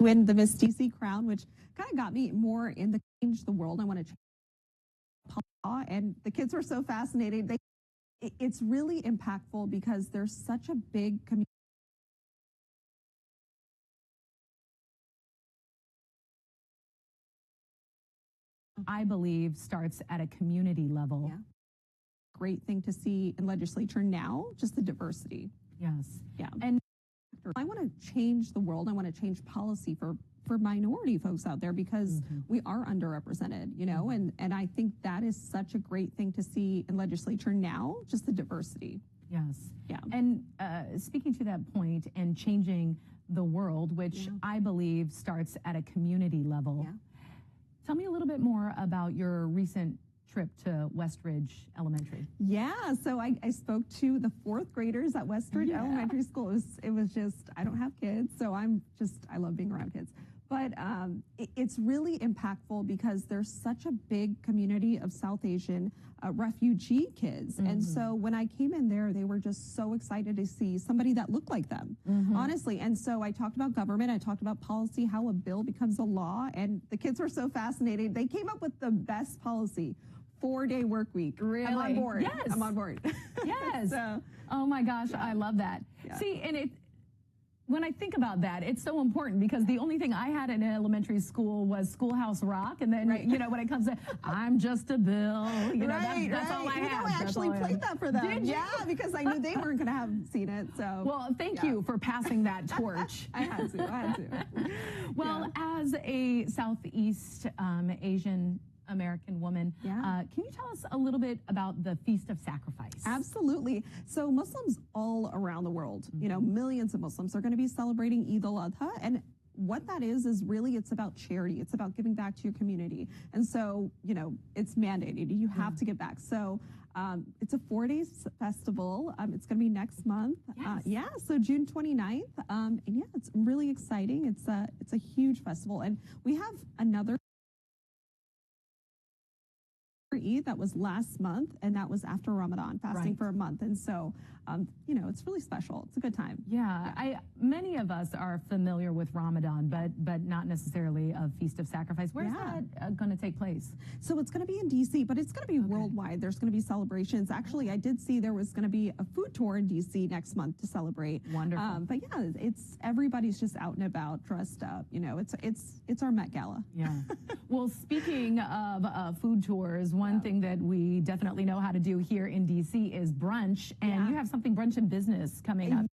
win the Miss DC crown, which kind of got me more in the change the world. I want to change law, and the kids were so fascinated. It's really impactful because there's such a big community. I believe starts at a community level. Yeah. Great thing to see in legislature now, just the diversity. Yes. Yeah. And I want to change the world. I want to change policy for minority folks out there because we are underrepresented, you know, and I think that is such a great thing to see in legislature now, just the diversity. Yes. Yeah. And speaking to that point and changing the world, which I believe starts at a community level. Yeah. Tell me a little bit more about your recent trip to Westridge Elementary. Yeah, so I spoke to the fourth graders at Westridge Elementary School. It was just, I don't have kids, so I love being around kids. But it's really impactful because there's such a big community of South Asian refugee kids. And so when I came in there, they were just so excited to see somebody that looked like them, honestly. And so I talked about government, I talked about policy, how a bill becomes a law, and the kids were so fascinated. They came up with the best policy. 4-day work week. Really? I'm on board. Yes. I'm on board. Yes. So, oh my gosh, I love that. See, and when I think about that, it's so important because the only thing I had in elementary school was Schoolhouse Rock. And then, you know, when it comes to, I'm just a bill, you know, that's all I had. You know, I actually played that for them. Did you? Yeah, because I knew they weren't going to have seen it. So, well, thank you for passing that torch. I had to. Well, as a Southeast Asian American woman. Can you tell us a little bit about the Feast of Sacrifice? Absolutely. So Muslims all around the world, you know, millions of Muslims are going to be celebrating Eid al-Adha. And what that is really, it's about charity. It's about giving back to your community. And so, you know, it's mandated. You have to give back. So it's a 4-day festival. It's going to be next month. So June 29th. And yeah, it's really exciting. It's a huge festival. And we have another Eid that was last month, and that was after Ramadan, fasting for a month. And so, you know, it's really special. It's a good time. Yeah. Many of us are familiar with Ramadan, but not necessarily of Feast of Sacrifice. Where's that going to take place? So it's going to be in DC, but it's going to be worldwide. There's going to be celebrations. Actually, I did see there was going to be a food tour in DC next month to celebrate. Wonderful. But yeah, everybody's just out and about, dressed up. You know, it's our Met Gala. Yeah. Well, speaking of food tours, one thing that we definitely know how to do here in DC is brunch, and you have something brunch in business coming up.